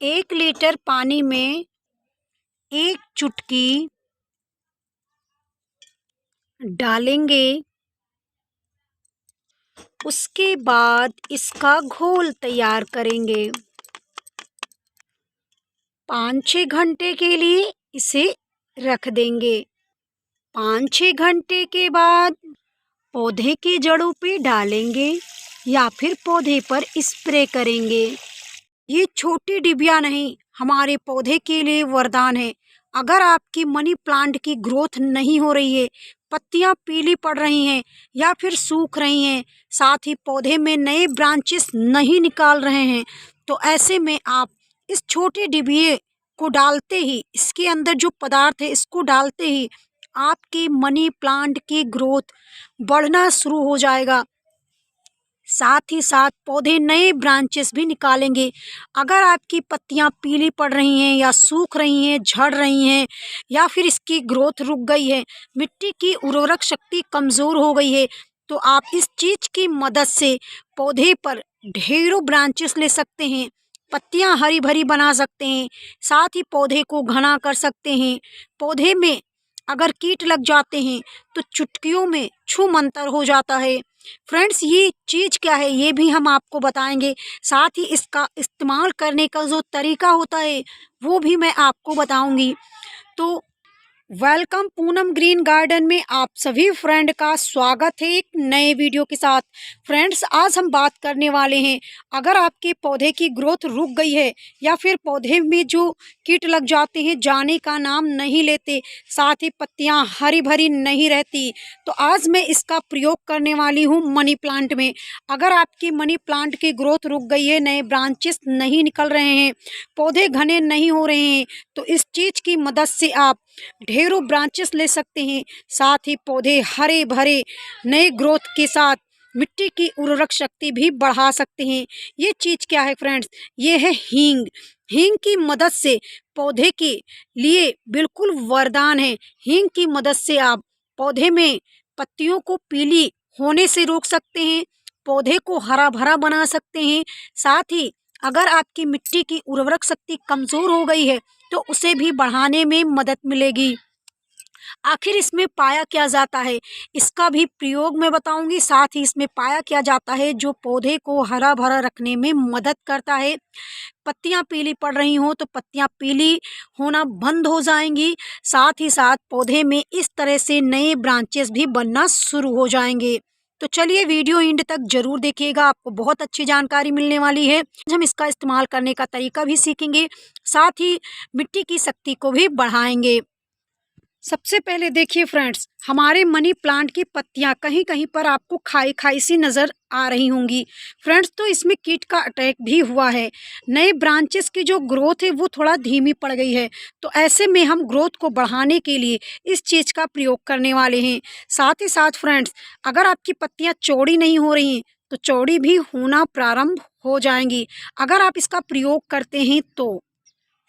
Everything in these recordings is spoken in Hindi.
1 लीटर पानी में 1 चुटकी डालेंगे। उसके बाद इसका घोल तैयार करेंगे। 5-6 घंटे के लिए इसे रख देंगे। 5-6 घंटे के बाद पौधे की जड़ों पे डालेंगे या फिर पौधे पर स्प्रे करेंगे। ये छोटी डिबिया नहीं, हमारे पौधे के लिए वरदान है। अगर आपकी मनी प्लांट की ग्रोथ नहीं हो रही है, पत्तियां पीली पड़ रही हैं या फिर सूख रही हैं, साथ ही पौधे में नए ब्रांचेस नहीं निकाल रहे हैं, तो ऐसे में आप इस छोटे डिबिये को डालते ही, इसके अंदर जो पदार्थ है इसको डालते ही आपकी मनी प्लांट की ग्रोथ बढ़ना शुरू हो जाएगा। साथ ही साथ पौधे नए ब्रांचेस भी निकालेंगे। अगर आपकी पत्तियां पीली पड़ रही हैं या सूख रही हैं, झड़ रही हैं या फिर इसकी ग्रोथ रुक गई है, मिट्टी की उर्वरक शक्ति कमज़ोर हो गई है, तो आप इस चीज़ की मदद से पौधे पर ढेरों ब्रांचेस ले सकते हैं, पत्तियां हरी भरी बना सकते हैं, साथ ही पौधे को घना कर सकते हैं। पौधे में अगर कीट लग जाते हैं तो चुटकियों में छूमंतर हो जाता है। फ्रेंड्स, ये चीज़ क्या है ये भी हम आपको बताएंगे। साथ ही इसका इस्तेमाल करने का जो तरीका होता है वो भी मैं आपको बताऊंगी। तो वेलकम पूनम ग्रीन गार्डन में आप सभी फ्रेंड का स्वागत है एक नए वीडियो के साथ। फ्रेंड्स, आज हम बात करने वाले हैं, अगर आपके पौधे की ग्रोथ रुक गई है या फिर पौधे में जो कीट लग जाते हैं जाने का नाम नहीं लेते, साथ ही पत्तियां हरी भरी नहीं रहती, तो आज मैं इसका प्रयोग करने वाली हूं मनी प्लांट में। अगर आपकी मनी प्लांट की ग्रोथ रुक गई है, नए ब्रांचेस नहीं निकल रहे हैं, पौधे घने नहीं हो रहे हैं, तो इस चीज़ की मदद से आप ढेरों ब्रांचेस ले सकते हैं। साथ ही पौधे हरे भरे नए ग्रोथ के साथ मिट्टी की उर्वरक शक्ति भी बढ़ा सकते हैं। ये चीज़ क्या है फ्रेंड्स, ये है हींग। हींग की मदद से पौधे के लिए बिल्कुल वरदान है। हींग की मदद से आप पौधे में पत्तियों को पीली होने से रोक सकते हैं, पौधे को हरा भरा बना सकते हैं। साथ ही अगर आपकी मिट्टी की उर्वरक शक्ति कमज़ोर हो गई है तो उसे भी बढ़ाने में मदद मिलेगी। आखिर इसमें पाया क्या जाता है इसका भी प्रयोग मैं बताऊंगी। साथ ही इसमें पाया क्या जाता है जो पौधे को हरा भरा रखने में मदद करता है। पत्तियां पीली पड़ रही हों तो पत्तियां पीली होना बंद हो जाएंगी। साथ ही साथ पौधे में इस तरह से नए ब्रांचेस भी बनना शुरू हो जाएंगे। तो चलिए वीडियो एंड तक जरूर देखिएगा, आपको बहुत अच्छी जानकारी मिलने वाली है। हम इसका इस्तेमाल करने का तरीका भी सीखेंगे, साथ ही मिट्टी की शक्ति को भी बढ़ाएंगे। सबसे पहले देखिए फ्रेंड्स, हमारे मनी प्लांट की पत्तियां कहीं कहीं पर आपको खाई खाई सी नज़र आ रही होंगी। फ्रेंड्स, तो इसमें कीट का अटैक भी हुआ है। नए ब्रांचेस की जो ग्रोथ है वो थोड़ा धीमी पड़ गई है, तो ऐसे में हम ग्रोथ को बढ़ाने के लिए इस चीज़ का प्रयोग करने वाले हैं। साथ ही साथ फ्रेंड्स, अगर आपकी पत्तियां चौड़ी नहीं हो रही हैं तो चौड़ी भी होना प्रारंभ हो जाएंगी अगर आप इसका प्रयोग करते हैं तो।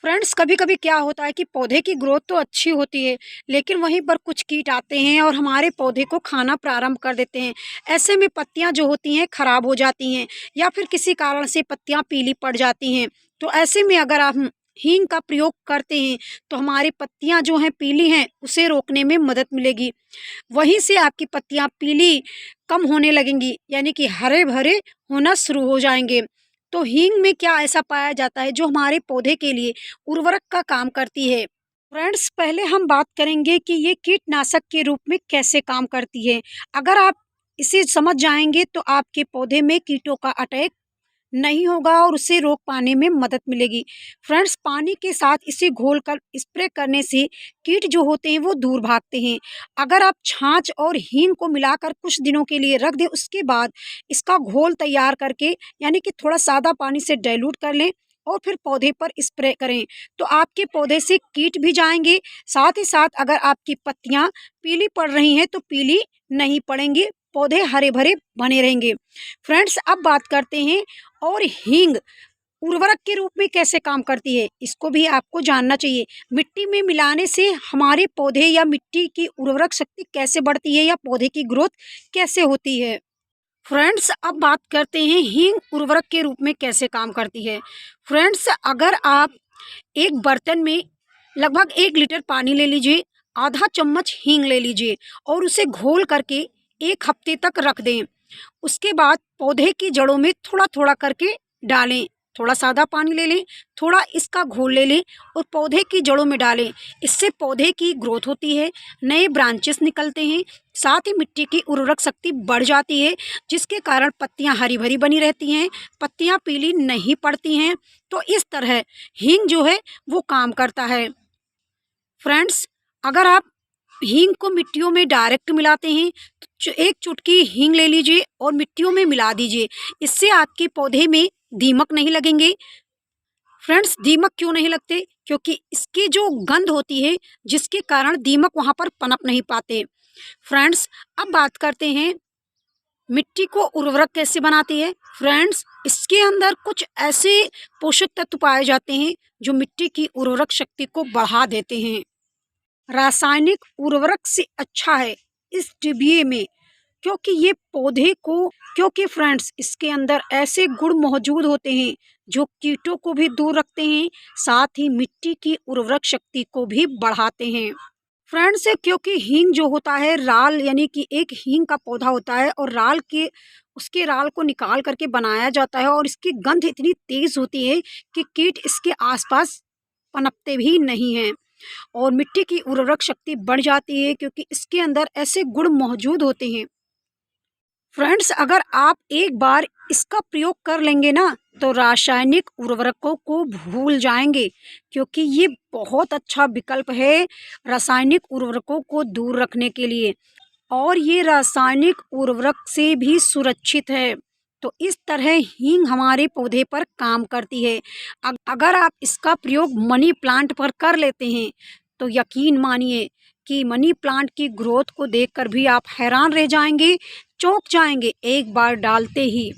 फ्रेंड्स, कभी कभी क्या होता है कि पौधे की ग्रोथ तो अच्छी होती है, लेकिन वहीं पर कुछ कीट आते हैं और हमारे पौधे को खाना प्रारंभ कर देते हैं। ऐसे में पत्तियां जो होती हैं खराब हो जाती हैं या फिर किसी कारण से पत्तियां पीली पड़ जाती हैं। तो ऐसे में अगर आप हींग का प्रयोग करते हैं तो हमारी पत्तियां जो हैं पीली हैं उसे रोकने में मदद मिलेगी। वहीं से आपकी पत्तियां पीली कम होने लगेंगी, यानी कि हरे भरे होना शुरू हो जाएंगे। तो हींग में क्या ऐसा पाया जाता है जो हमारे पौधे के लिए उर्वरक का काम करती है। फ्रेंड्स, पहले हम बात करेंगे कि ये कीटनाशक के रूप में कैसे काम करती है। अगर आप इसे समझ जाएंगे तो आपके पौधे में कीटों का अटैक नहीं होगा और उसे रोक पाने में मदद मिलेगी। फ्रेंड्स, पानी के साथ इसे घोलकर स्प्रे करने से कीट जो होते हैं वो दूर भागते हैं। अगर आप छाछ और हींग को मिलाकर कुछ दिनों के लिए रख दें, उसके बाद इसका घोल तैयार करके यानी कि थोड़ा सादा पानी से डाइल्यूट कर लें और फिर पौधे पर स्प्रे करें, तो आपके पौधे से कीट भी जाएंगे। साथ ही साथ अगर आपकी पत्तियां पीली पड़ रही हैं तो पीली नहीं पड़ेंगी, पौधे हरे भरे बने रहेंगे। फ्रेंड्स, अब बात करते हैं और हींग उर्वरक के रूप में कैसे काम करती है, इसको भी आपको जानना चाहिए। मिट्टी में मिलाने से हमारे पौधे या मिट्टी की उर्वरक शक्ति कैसे बढ़ती है या पौधे की ग्रोथ कैसे होती है। फ्रेंड्स, अब बात करते हैं हींग उर्वरक के रूप में कैसे काम करती है। फ्रेंड्स, अगर आप एक बर्तन में लगभग 1 लीटर पानी ले लीजिए, आधा चम्मच हींग ले लीजिए और उसे घोल करके 1 हफ्ते तक रख दें। उसके बाद पौधे की जड़ों में थोड़ा थोड़ा करके डालें। थोड़ा सादा पानी ले लें, थोड़ा इसका घोल ले लें और पौधे की जड़ों में डालें। इससे पौधे की ग्रोथ होती है, नए ब्रांचेस निकलते हैं, साथ ही मिट्टी की उर्वरक शक्ति बढ़ जाती है, जिसके कारण पत्तियां हरी भरी बनी रहती हैं, पत्तियां पीली नहीं पड़ती हैं। तो इस तरह हींग जो है वो काम करता है। फ्रेंड्स, अगर आप हींग को मिट्टियों में डायरेक्ट मिलाते हैं तो एक चुटकी हींग ले लीजिए और मिट्टियों में मिला दीजिए। इससे आपके पौधे में दीमक नहीं लगेंगे। फ्रेंड्स, दीमक क्यों नहीं लगते? क्योंकि इसकी जो गंध होती है जिसके कारण दीमक वहाँ पर पनप नहीं पाते। फ्रेंड्स, अब बात करते हैं मिट्टी को उर्वरक कैसे बनाती है। फ्रेंड्स, इसके अंदर कुछ ऐसे पोषक तत्व पाए जाते हैं जो मिट्टी की उर्वरक शक्ति को बढ़ा देते हैं। रासायनिक उर्वरक से अच्छा है इस डिबिये में, क्योंकि ये पौधे को क्योंकि फ्रेंड्स इसके अंदर ऐसे गुण मौजूद होते हैं जो कीटों को भी दूर रखते हैं, साथ ही मिट्टी की उर्वरक शक्ति को भी बढ़ाते हैं। फ्रेंड्स, क्योंकि हींग जो होता है राल, यानी कि एक हींग का पौधा होता है और राल के उसके राल को निकाल करके बनाया जाता है और इसकी गंध इतनी तेज होती है कि कीट इसके आसपास पनपते भी नहीं हैं और मिट्टी की उर्वरक शक्ति बढ़ जाती है, क्योंकि इसके अंदर ऐसे गुण मौजूद होते हैं। फ्रेंड्स, अगर आप एक बार इसका प्रयोग कर लेंगे ना तो रासायनिक उर्वरकों को भूल जाएंगे, क्योंकि ये बहुत अच्छा विकल्प है रासायनिक उर्वरकों को दूर रखने के लिए और ये रासायनिक उर्वरक से भी सुरक्षित है। तो इस तरह हींग हमारे पौधे पर काम करती है। अगर आप इसका प्रयोग मनी प्लांट पर कर लेते हैं तो यकीन मानिए कि मनी प्लांट की ग्रोथ को देखकर भी आप हैरान रह जाएंगे, चौंक जाएंगे। एक बार डालते ही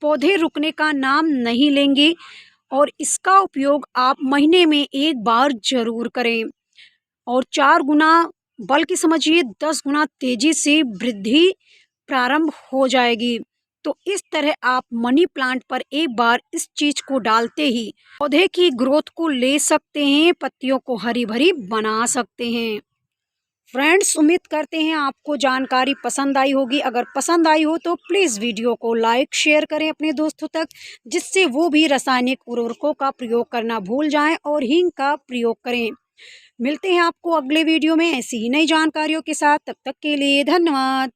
पौधे रुकने का नाम नहीं लेंगे और इसका उपयोग आप महीने में एक बार जरूर करें और 4 गुना बल्कि समझिए 10 गुना तेजी से वृद्धि प्रारंभ हो जाएगी। तो इस तरह आप मनी प्लांट पर एक बार इस चीज को डालते ही पौधे की ग्रोथ को ले सकते हैं, पत्तियों को हरी भरी बना सकते हैं। फ्रेंड्स, उम्मीद करते हैं आपको जानकारी पसंद आई होगी। अगर पसंद आई हो तो प्लीज़ वीडियो को लाइक शेयर करें अपने दोस्तों तक, जिससे वो भी रासायनिक उर्वरकों का प्रयोग करना भूल जाएं और हींग का प्रयोग करें। मिलते हैं आपको अगले वीडियो में ऐसी ही नई जानकारियों के साथ। तब तक के लिए धन्यवाद।